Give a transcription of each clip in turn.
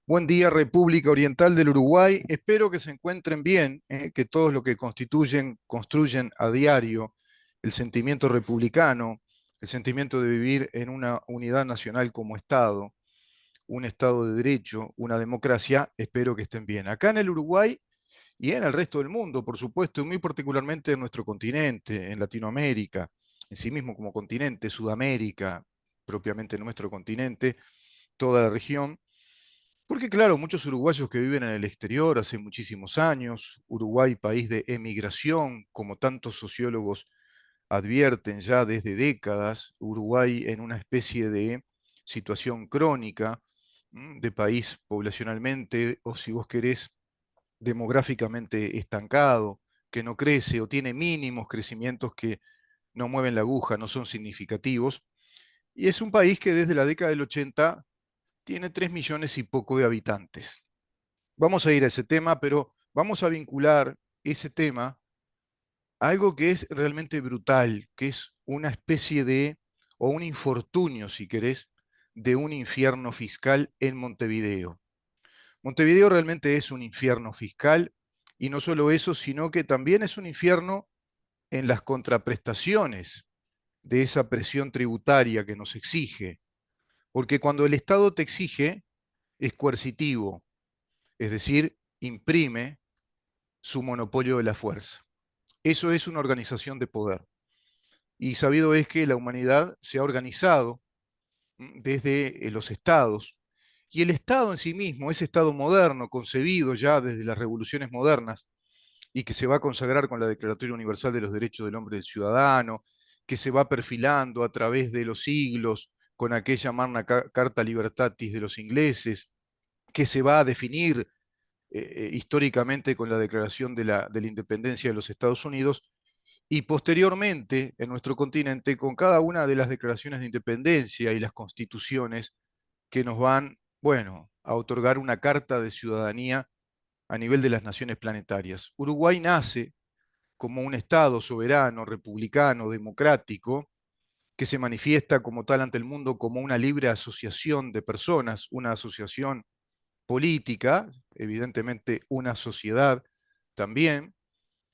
Buen día, República Oriental del Uruguay. Espero que se encuentren bien, que todos los que construyen a diario el sentimiento republicano, el sentimiento de vivir en una unidad nacional como Estado, un Estado de derecho, una democracia, espero que estén bien. Acá en el Uruguay y en el resto del mundo, por supuesto, y muy particularmente en nuestro continente, en Latinoamérica, en sí mismo como continente, Sudamérica, propiamente nuestro continente, toda la región. Porque claro, muchos uruguayos que viven en el exterior hace muchísimos años, Uruguay país de emigración, como tantos sociólogos advierten ya desde décadas, Uruguay en una especie de situación crónica, de país poblacionalmente, o si vos querés, demográficamente estancado, que no crece o tiene mínimos crecimientos que no mueven la aguja, no son significativos. Y es un país que desde la década del 80 tiene 3 millones y poco de habitantes. Vamos a ir a ese tema, pero vamos a vincular ese tema a algo que es realmente brutal, que es una especie de, o un infortunio, si querés, de un infierno fiscal en Montevideo. Montevideo realmente es un infierno fiscal, y no solo eso, sino que también es un infierno en las contraprestaciones de esa presión tributaria que nos exige, porque cuando el Estado te exige, es coercitivo, es decir, imprime su monopolio de la fuerza. Eso es una organización de poder. Y sabido es que la humanidad se ha organizado desde los estados. Y el Estado en sí mismo, ese Estado moderno, concebido ya desde las revoluciones modernas, y que se va a consagrar con la Declaratoria Universal de los Derechos del Hombre y del Ciudadano, que se va perfilando a través de los siglos con aquella Magna Carta Libertatis de los ingleses, que se va a definir históricamente con la Declaración de la Independencia de los Estados Unidos, y posteriormente en nuestro continente con cada una de las declaraciones de independencia y las constituciones que nos van, bueno, a otorgar una carta de ciudadanía a nivel de las naciones planetarias. Uruguay nace como un Estado soberano, republicano, democrático, que se manifiesta como tal ante el mundo como una libre asociación de personas, una asociación política, evidentemente una sociedad también,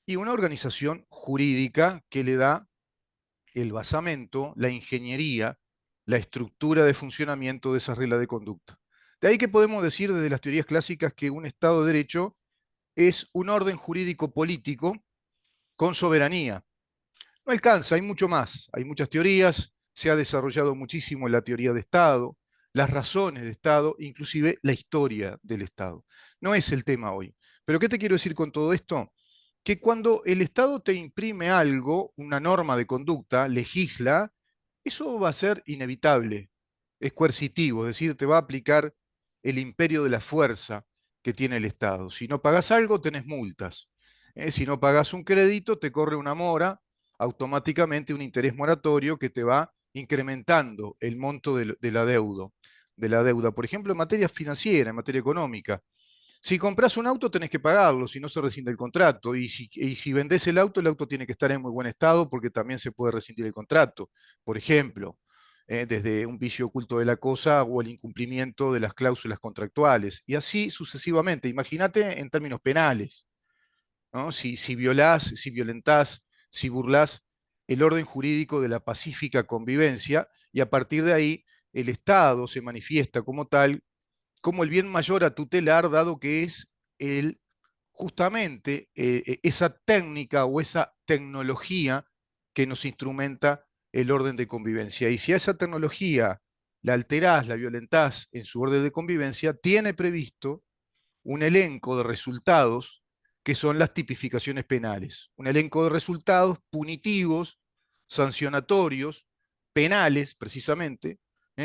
y una organización jurídica que le da el basamento, la ingeniería, la estructura de funcionamiento de esa regla de conducta. De ahí que podemos decir desde las teorías clásicas que un Estado de Derecho es un orden jurídico político con soberanía. No alcanza, hay mucho más, hay muchas teorías, se ha desarrollado muchísimo la teoría de Estado, las razones de Estado, inclusive la historia del Estado. No es el tema hoy. Pero ¿qué te quiero decir con todo esto? Que cuando el Estado te imprime algo, una norma de conducta, legisla, eso va a ser inevitable, es coercitivo, es decir, te va a aplicar el imperio de la fuerza que tiene el Estado. Si no pagas algo, tenés multas. Si no pagas un crédito, te corre una mora, automáticamente un interés moratorio que te va incrementando el monto de la deuda. Por ejemplo, en materia financiera, en materia económica. Si compras un auto, tenés que pagarlo, si no se rescinde el contrato. Y si vendés el auto tiene que estar en muy buen estado porque también se puede rescindir el contrato. Por ejemplo, desde un vicio oculto de la cosa o el incumplimiento de las cláusulas contractuales. Y así sucesivamente. Imagínate en términos penales, ¿no? Si violás, si violentás, si burlás el orden jurídico de la pacífica convivencia, y a partir de ahí el Estado se manifiesta como tal, como el bien mayor a tutelar, dado que es el, justamente esa técnica o esa tecnología que nos instrumenta el orden de convivencia. Y si a esa tecnología la alterás, la violentás en su orden de convivencia, tiene previsto un elenco de resultados que son las tipificaciones penales. Un elenco de resultados punitivos, sancionatorios, penales precisamente.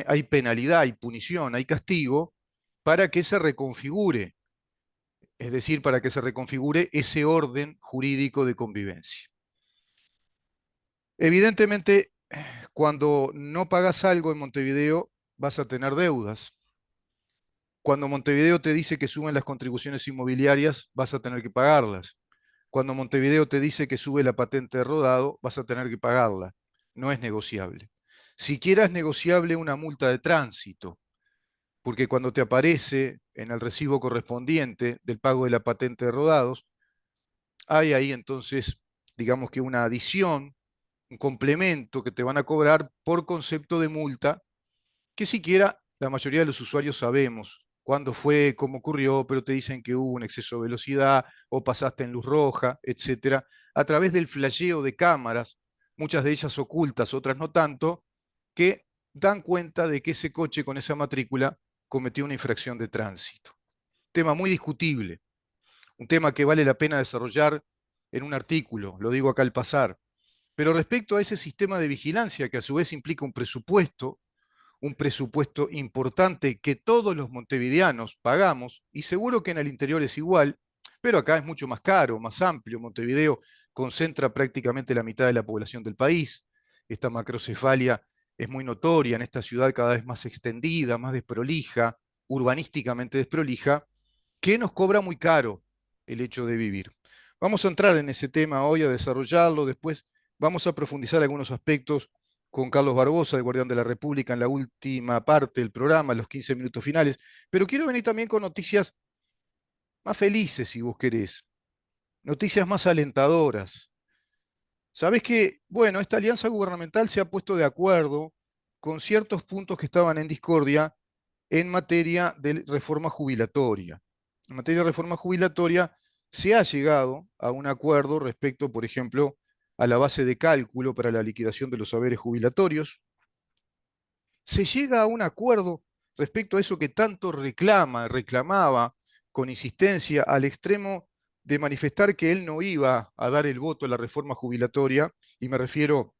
Hay penalidad, hay punición, hay castigo para que se reconfigure, es decir, para que se reconfigure ese orden jurídico de convivencia. Evidentemente, cuando no pagas algo en Montevideo, vas a tener deudas. Cuando Montevideo te dice que suben las contribuciones inmobiliarias, vas a tener que pagarlas. Cuando Montevideo te dice que sube la patente de rodado, vas a tener que pagarla. No es negociable. Siquiera es negociable una multa de tránsito, porque cuando te aparece en el recibo correspondiente del pago de la patente de rodados, hay ahí entonces, digamos que una adición, un complemento que te van a cobrar por concepto de multa, que siquiera la mayoría de los usuarios sabemos cuándo fue, cómo ocurrió, pero te dicen que hubo un exceso de velocidad o pasaste en luz roja, etcétera, a través del flasheo de cámaras, muchas de ellas ocultas, otras no tanto, que dan cuenta de que ese coche con esa matrícula cometió una infracción de tránsito. Tema muy discutible, un tema que vale la pena desarrollar en un artículo, lo digo acá al pasar. Pero respecto a ese sistema de vigilancia, que a su vez implica un presupuesto importante que todos los montevideanos pagamos, y seguro que en el interior es igual, pero acá es mucho más caro, más amplio. Montevideo concentra prácticamente la mitad de la población del país. Esta macrocefalia es muy notoria en esta ciudad cada vez más extendida, más desprolija, urbanísticamente desprolija, que nos cobra muy caro el hecho de vivir. Vamos a entrar en ese tema hoy, a desarrollarlo, después vamos a profundizar algunos aspectos con Carlos Barbosa, el Guardián de la República, en la última parte del programa, en los 15 minutos finales, pero quiero venir también con noticias más felices, si vos querés, noticias más alentadoras. Sabés que, bueno, esta alianza gubernamental se ha puesto de acuerdo con ciertos puntos que estaban en discordia en materia de reforma jubilatoria. En materia de reforma jubilatoria se ha llegado a un acuerdo respecto, por ejemplo, a la base de cálculo para la liquidación de los haberes jubilatorios. Se llega a un acuerdo respecto a eso que tanto reclamaba con insistencia al extremo de manifestar que él no iba a dar el voto a la reforma jubilatoria, y me refiero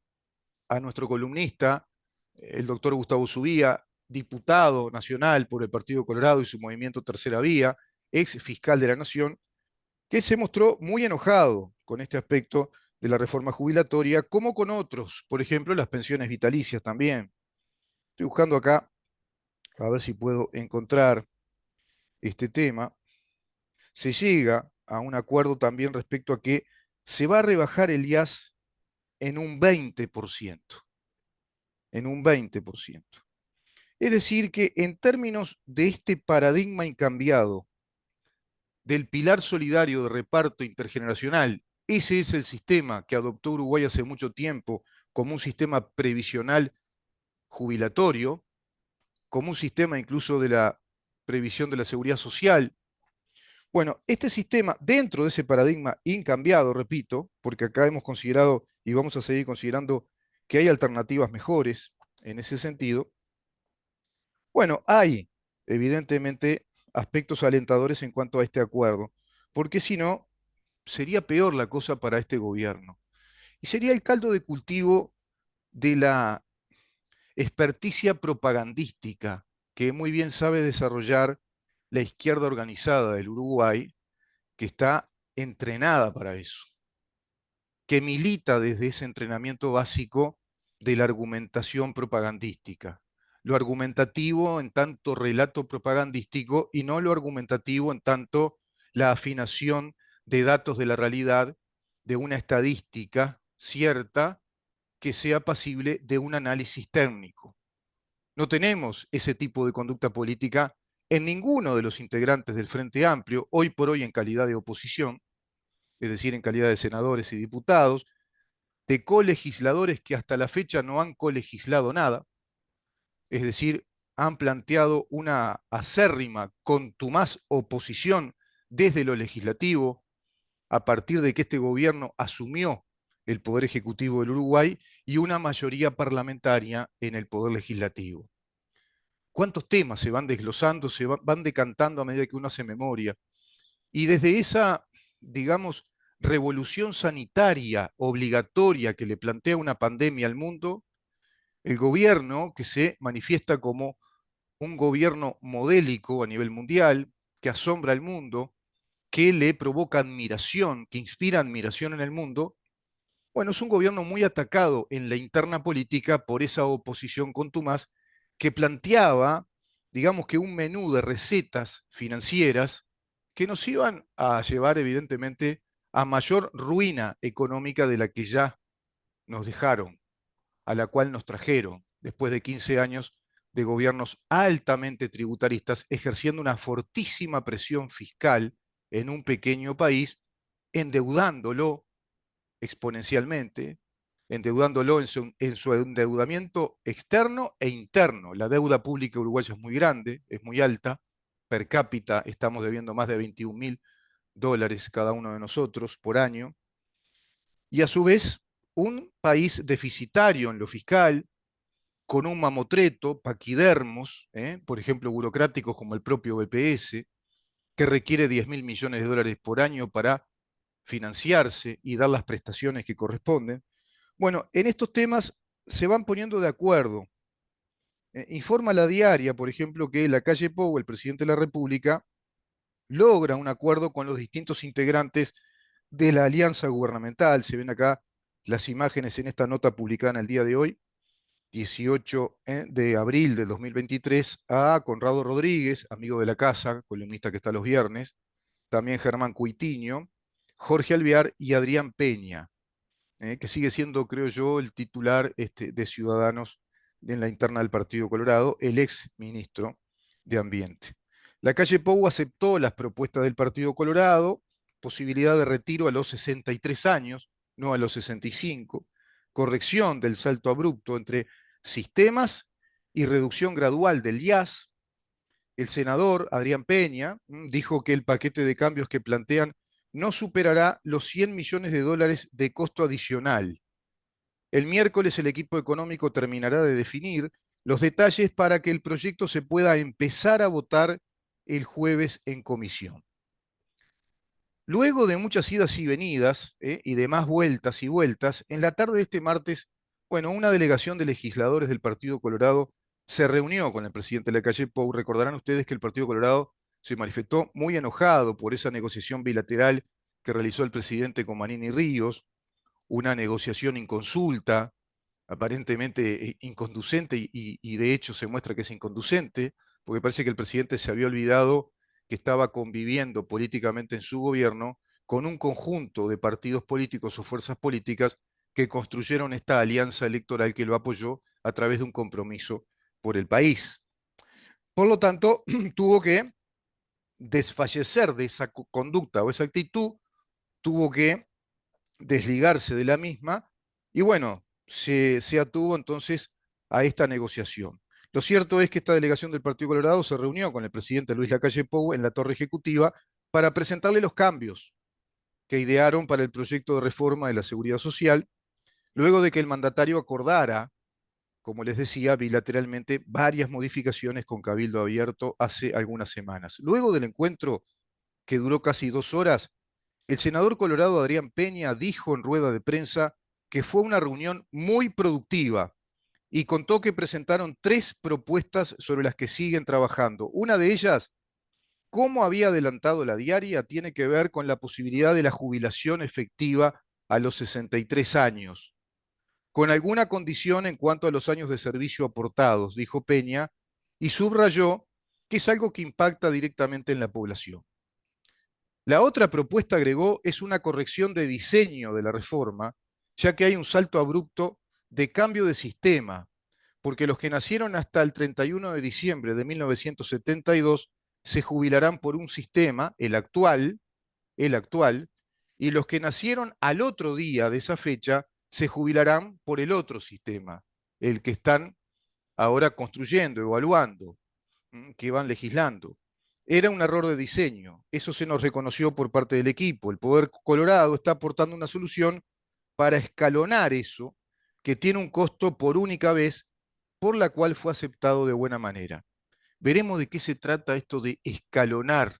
a nuestro columnista, el doctor Gustavo Subía, diputado nacional por el Partido Colorado y su movimiento Tercera Vía, ex fiscal de la Nación, que se mostró muy enojado con este aspecto de la reforma jubilatoria, como con otros, por ejemplo, las pensiones vitalicias también. Estoy buscando acá a ver si puedo encontrar este tema. Se llega a un acuerdo también respecto a que se va a rebajar el IAS en un 20%, en un 20%. Es decir, que en términos de este paradigma incambiado del pilar solidario de reparto intergeneracional, ese es el sistema que adoptó Uruguay hace mucho tiempo como un sistema previsional jubilatorio, como un sistema incluso de la previsión de la seguridad social. Bueno, este sistema, dentro de ese paradigma incambiado, repito, porque acá hemos considerado y vamos a seguir considerando que hay alternativas mejores en ese sentido, bueno, hay evidentemente aspectos alentadores en cuanto a este acuerdo, porque si no, sería peor la cosa para este gobierno. Y sería el caldo de cultivo de la experticia propagandística que muy bien sabe desarrollar la izquierda organizada del Uruguay, que está entrenada para eso, que milita desde ese entrenamiento básico de la argumentación propagandística. Lo argumentativo en tanto relato propagandístico y no lo argumentativo en tanto la afinación de datos de la realidad, de una estadística cierta que sea pasible de un análisis técnico. No tenemos ese tipo de conducta política en ninguno de los integrantes del Frente Amplio, hoy por hoy en calidad de oposición, es decir, en calidad de senadores y diputados, de colegisladores que hasta la fecha no han colegislado nada, es decir, han planteado una acérrima, contumaz oposición desde lo legislativo a partir de que este gobierno asumió el Poder Ejecutivo del Uruguay y una mayoría parlamentaria en el Poder Legislativo. ¿Cuántos temas se van desglosando, van decantando a medida que uno hace memoria? Y desde esa, digamos, revolución sanitaria obligatoria que le plantea una pandemia al mundo, el gobierno, que se manifiesta como un gobierno modélico a nivel mundial, que asombra al mundo, que le provoca admiración, que inspira admiración en el mundo, bueno, es un gobierno muy atacado en la interna política por esa oposición contumaz que planteaba, digamos que un menú de recetas financieras que nos iban a llevar evidentemente a mayor ruina económica de la que ya nos dejaron, a la cual nos trajeron después de 15 años de gobiernos altamente tributaristas, ejerciendo una fortísima presión fiscal en un pequeño país, endeudándolo exponencialmente, endeudándolo en su endeudamiento externo e interno. La deuda pública uruguaya es muy grande, es muy alta. Per cápita estamos debiendo más de 21.000 dólares cada uno de nosotros por año. Y a su vez, un país deficitario en lo fiscal, con un mamotreto, paquidermos, por ejemplo, burocráticos como el propio BPS, que requiere 10.000 millones de dólares por año para financiarse y dar las prestaciones que corresponden. Bueno, en estos temas se van poniendo de acuerdo. Informa la diaria, por ejemplo, que Lacalle Pou, el presidente de la República, logra un acuerdo con los distintos integrantes de la alianza gubernamental. Se ven acá las imágenes en esta nota publicada en el día de hoy, 18 de abril de 2023, a Conrado Rodríguez, amigo de la casa, columnista que está los viernes, también Germán Cuitiño, Jorge Alvear y Adrián Peña, que sigue siendo, creo yo, el titular de Ciudadanos en la interna del Partido Colorado, el ex ministro de Ambiente. Lacalle Pou aceptó las propuestas del Partido Colorado, posibilidad de retiro a los 63 años, no a los 65, corrección del salto abrupto entre sistemas y reducción gradual del IAS. El senador Adrián Peña dijo que el paquete de cambios que plantean no superará los 100 millones de dólares de costo adicional. El miércoles el equipo económico terminará de definir los detalles para que el proyecto se pueda empezar a votar el jueves en comisión. Luego de muchas idas y venidas y de más vueltas y vueltas, en la tarde de este martes, bueno, una delegación de legisladores del Partido Colorado se reunió con el presidente de la calle Pou. Recordarán ustedes que el Partido Colorado se manifestó muy enojado por esa negociación bilateral que realizó el presidente con Manini Ríos, una negociación inconsulta, aparentemente inconducente y de hecho se muestra que es inconducente, porque parece que el presidente se había olvidado que estaba conviviendo políticamente en su gobierno con un conjunto de partidos políticos o fuerzas políticas que construyeron esta alianza electoral que lo apoyó a través de un compromiso por el país. Por lo tanto, tuvo que desfallecer de esa conducta o esa actitud, tuvo que desligarse de la misma y bueno, se atuvo entonces a esta negociación. Lo cierto es que esta delegación del Partido Colorado se reunió con el presidente Luis Lacalle Pou en la torre ejecutiva para presentarle los cambios que idearon para el proyecto de reforma de la seguridad social, luego de que el mandatario acordara, como les decía, bilateralmente varias modificaciones con Cabildo Abierto hace algunas semanas. Luego del encuentro, que duró casi 2 horas, el senador colorado Adrián Peña dijo en rueda de prensa que fue una reunión muy productiva y contó que presentaron 3 propuestas sobre las que siguen trabajando. Una de ellas, como había adelantado la diaria, tiene que ver con la posibilidad de la jubilación efectiva a los 63 años, con alguna condición en cuanto a los años de servicio aportados, dijo Peña, y subrayó que es algo que impacta directamente en la población. La otra propuesta, agregó, es una corrección de diseño de la reforma, ya que hay un salto abrupto de cambio de sistema, porque los que nacieron hasta el 31 de diciembre de 1972 se jubilarán por un sistema, el actual, y los que nacieron al otro día de esa fecha se jubilarán por el otro sistema, el que están ahora construyendo, evaluando, que van legislando. Era un error de diseño, eso se nos reconoció por parte del equipo. El Poder Colorado está aportando una solución para escalonar eso, que tiene un costo por única vez, por la cual fue aceptado de buena manera. Veremos de qué se trata esto de escalonar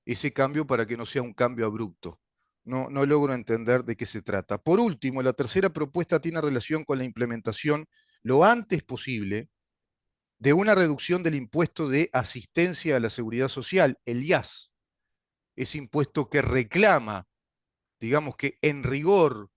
ese cambio para que no sea un cambio abrupto. No logro entender de qué se trata. Por último, la tercera propuesta tiene relación con la implementación lo antes posible de una reducción del impuesto de asistencia a la seguridad social, el IAS, ese impuesto que reclama, digamos que en rigor,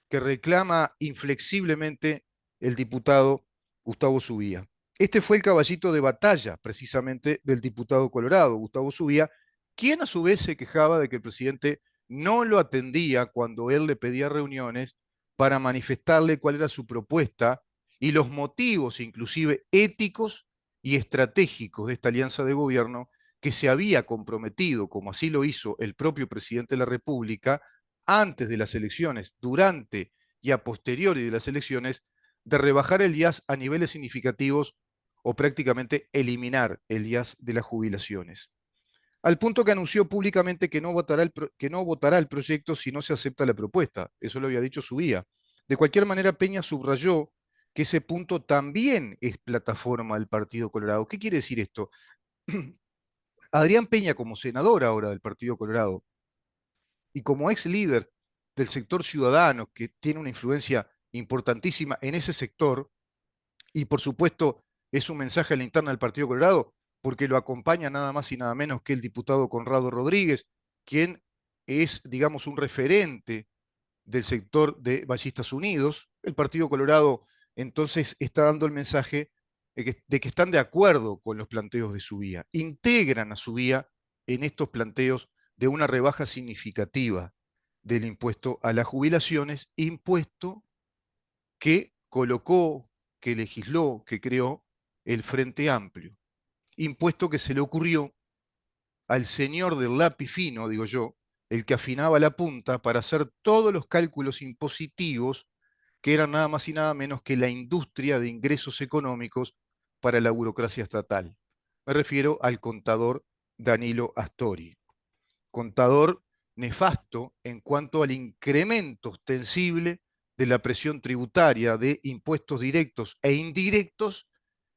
que reclama inflexiblemente el diputado Gustavo Subía. Este fue el caballito de batalla, precisamente, del diputado colorado, Gustavo Subía, quien a su vez se quejaba de que el presidente no lo atendía cuando él le pedía reuniones para manifestarle cuál era su propuesta y los motivos, inclusive éticos, y estratégicos de esta alianza de gobierno que se había comprometido, como así lo hizo el propio presidente de la República, antes de las elecciones, durante y a posteriori de las elecciones, de rebajar el IAS a niveles significativos o prácticamente eliminar el IAS de las jubilaciones. Al punto que anunció públicamente que no votará el proyecto si no se acepta la propuesta. Eso lo había dicho Subía. De cualquier manera, Peña subrayó que ese punto también es plataforma del Partido Colorado. ¿Qué quiere decir esto? Adrián Peña, como senador ahora del Partido Colorado y como ex líder del sector ciudadano, que tiene una influencia importantísima en ese sector, y por supuesto es un mensaje a la interna del Partido Colorado, porque lo acompaña nada más y nada menos que el diputado Conrado Rodríguez, quien es, digamos, un referente del sector de Ballistas Unidos. El Partido Colorado entonces está dando el mensaje de que están de acuerdo con los planteos de Subía, integran a Subía en estos planteos de una rebaja significativa del impuesto a las jubilaciones, impuesto que colocó, que legisló, que creó el Frente Amplio. Impuesto que se le ocurrió al señor del lápiz fino, digo yo, el que afinaba la punta para hacer todos los cálculos impositivos que eran nada más y nada menos que la industria de ingresos económicos para la burocracia estatal. Me refiero al contador Danilo Astori. Contador nefasto en cuanto al incremento ostensible de la presión tributaria de impuestos directos e indirectos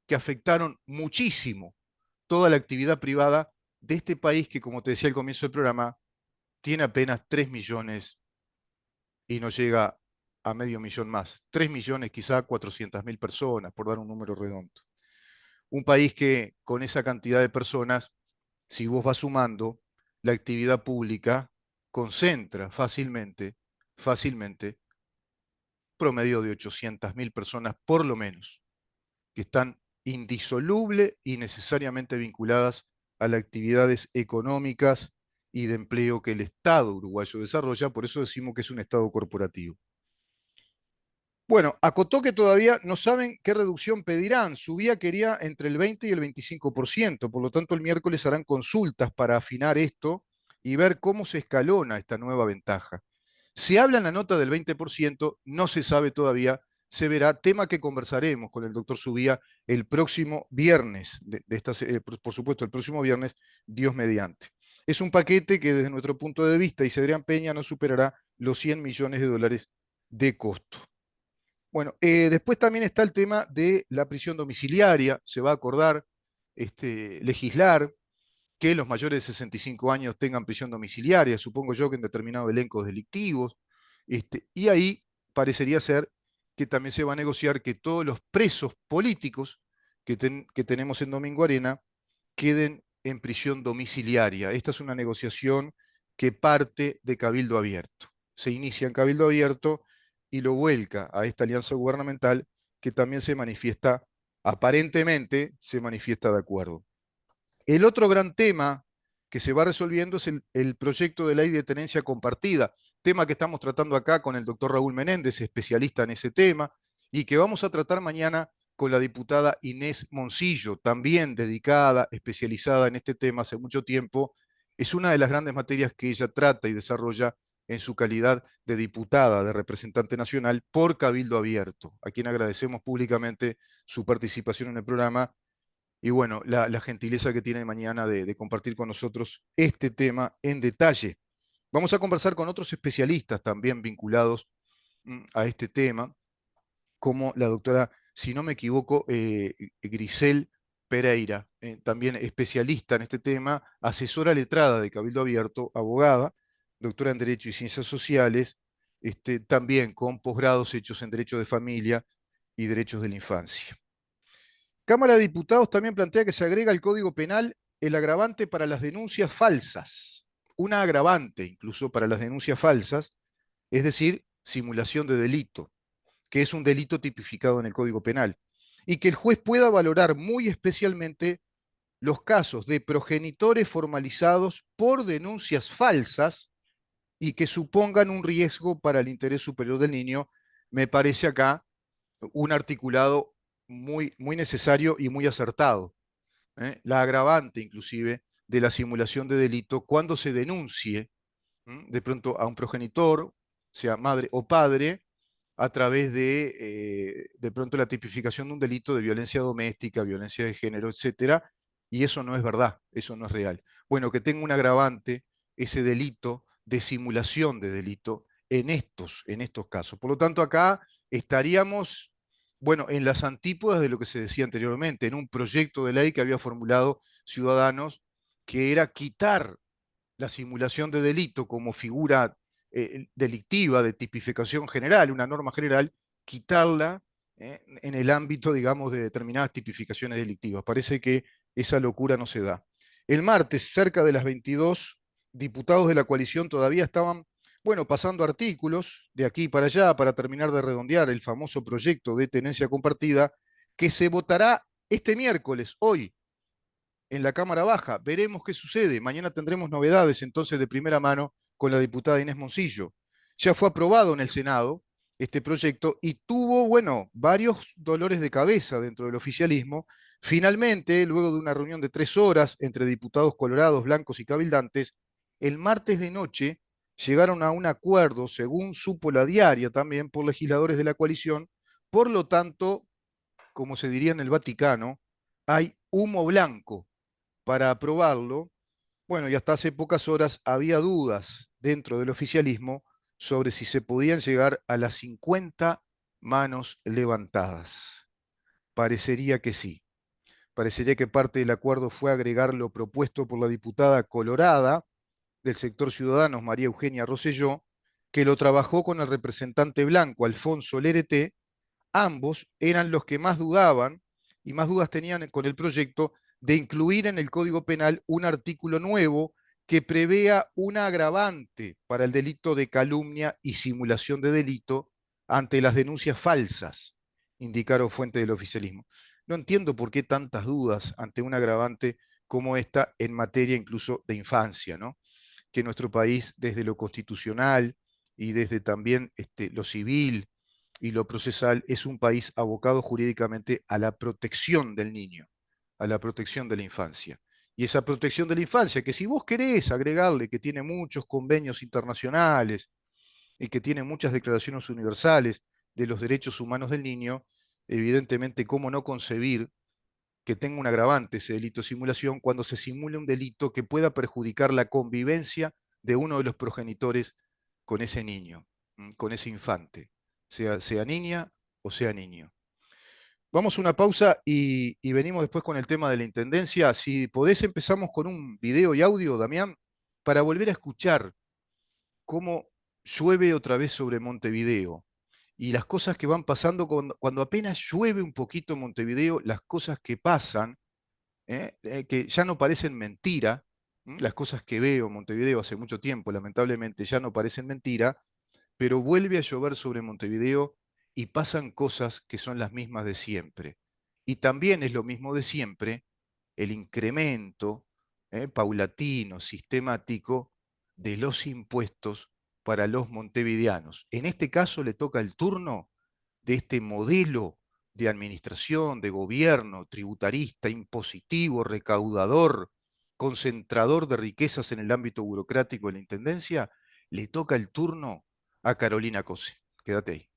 que afectaron muchísimo toda la actividad privada de este país que, como te decía al comienzo del programa, tiene apenas 3 millones y no llega a medio millón más. 3 millones, quizá 400.000 personas, por dar un número redondo. Un país que con esa cantidad de personas, si vos vas sumando, la actividad pública concentra fácilmente, promedio de 800.000 personas por lo menos, que están indisoluble y necesariamente vinculadas a las actividades económicas y de empleo que el Estado uruguayo desarrolla, por eso decimos que es un Estado corporativo. Bueno, acotó que todavía no saben qué reducción pedirán. Subía quería entre el 20 y el 25%, por lo tanto el miércoles harán consultas para afinar esto y ver cómo se escalona esta nueva ventaja. Se habla en la nota del 20%, no se sabe todavía, se verá, tema que conversaremos con el doctor Subía el próximo viernes, por supuesto el próximo viernes, Dios mediante. Es un paquete que desde nuestro punto de vista, dice Adrián Peña, no superará los 100 millones de dólares de costo. Bueno, después también está el tema de la prisión domiciliaria. Se va a acordar legislar que los mayores de 65 años tengan prisión domiciliaria, supongo yo que en determinados elencos delictivos. Y ahí parecería ser que también se va a negociar que todos los presos políticos que tenemos en Domingo Arena queden en prisión domiciliaria. Esta es una negociación que parte de Cabildo Abierto. Se inicia en Cabildo Abierto y lo vuelca a esta alianza gubernamental que también se manifiesta, aparentemente, se manifiesta de acuerdo. El otro gran tema que se va resolviendo es el proyecto de ley de tenencia compartida, tema que estamos tratando acá con el doctor Raúl Menéndez, especialista en ese tema, y que vamos a tratar mañana con la diputada Inés Moncillo, también dedicada, especializada en este tema hace mucho tiempo. Es una de las grandes materias que ella trata y desarrolla en su calidad de diputada, de representante nacional por Cabildo Abierto, a quien agradecemos públicamente su participación en el programa y bueno, la gentileza que tiene mañana de compartir con nosotros este tema en detalle. Vamos a conversar con otros especialistas también vinculados a este tema, como la doctora, si no me equivoco, Grisel Pereira, también especialista en este tema, asesora letrada de Cabildo Abierto, abogada, doctora en Derecho y Ciencias Sociales, también con posgrados hechos en Derecho de Familia y Derechos de la Infancia. Cámara de Diputados también plantea que se agrega al Código Penal el agravante para las denuncias falsas, una agravante incluso para las denuncias falsas, es decir, simulación de delito, que es un delito tipificado en el Código Penal, y que el juez pueda valorar muy especialmente los casos de progenitores formalizados por denuncias falsas y que supongan un riesgo para el interés superior del niño, me parece acá un articulado muy necesario y muy acertado. la agravante inclusive de la simulación de delito cuando se denuncie de pronto a un progenitor, sea madre o padre, a través de pronto la tipificación de un delito de violencia doméstica, violencia de género, etcétera, y eso no es verdad, eso no es real. Bueno, que tenga un agravante ese delito de simulación de delito en estos casos. Por lo tanto, acá estaríamos, bueno, en las antípodas de lo que se decía anteriormente, en un proyecto de ley que había formulado Ciudadanos, que era quitar la simulación de delito como figura delictiva de tipificación general, una norma general, quitarla en el ámbito, digamos, de determinadas tipificaciones delictivas. Parece que esa locura no se da. El martes, cerca de las 22, diputados de la coalición todavía estaban, bueno, pasando artículos de aquí para allá para terminar de redondear el famoso proyecto de tenencia compartida que se votará este miércoles, hoy, en la Cámara Baja. Veremos qué sucede. Mañana tendremos novedades entonces de primera mano con la diputada Inés Moncillo. Ya fue aprobado en el Senado este proyecto y tuvo, bueno, varios dolores de cabeza dentro del oficialismo. Finalmente, luego de una reunión de 3 horas entre diputados colorados, blancos y cabildantes, el martes de noche llegaron a un acuerdo, según supo la diaria también, por legisladores de la coalición. Por lo tanto, como se diría en el Vaticano, hay humo blanco para aprobarlo. Bueno, y hasta hace pocas horas había dudas dentro del oficialismo sobre si se podían llegar a las 50 manos levantadas. Parecería que sí. Parecería que parte del acuerdo fue agregar lo propuesto por la diputada colorada del sector Ciudadanos, María Eugenia Rosselló, que lo trabajó con el representante blanco, Alfonso Lerete. Ambos eran los que más dudaban y más dudas tenían con el proyecto de incluir en el Código Penal un artículo nuevo que prevea una agravante para el delito de calumnia y simulación de delito ante las denuncias falsas, indicaron fuentes del oficialismo. No entiendo por qué tantas dudas ante un agravante como esta en materia incluso de infancia, ¿no? Que nuestro país, desde lo constitucional y desde también lo civil y lo procesal, es un país abocado jurídicamente a la protección del niño, a la protección de la infancia. Y esa protección de la infancia, que si vos querés agregarle que tiene muchos convenios internacionales y que tiene muchas declaraciones universales de los derechos humanos del niño, evidentemente, ¿cómo no concebir que tenga un agravante ese delito de simulación cuando se simule un delito que pueda perjudicar la convivencia de uno de los progenitores con ese niño, con ese infante, sea niña o sea niño? Vamos a una pausa y venimos después con el tema de la intendencia. Si podés, empezamos con un video y audio, Damián, para volver a escuchar cómo llueve otra vez sobre Montevideo y las cosas que van pasando cuando apenas llueve un poquito en Montevideo, las cosas que pasan, que ya no parecen mentira. Las cosas que veo en Montevideo hace mucho tiempo, lamentablemente, ya no parecen mentira, pero vuelve a llover sobre Montevideo y pasan cosas que son las mismas de siempre. Y también es lo mismo de siempre el incremento paulatino, sistemático de los impuestos para los montevideanos. En este caso le toca el turno de este modelo de administración, de gobierno, tributarista, impositivo, recaudador, concentrador de riquezas en el ámbito burocrático de la Intendencia, le toca el turno a Carolina Cose. Quédate ahí.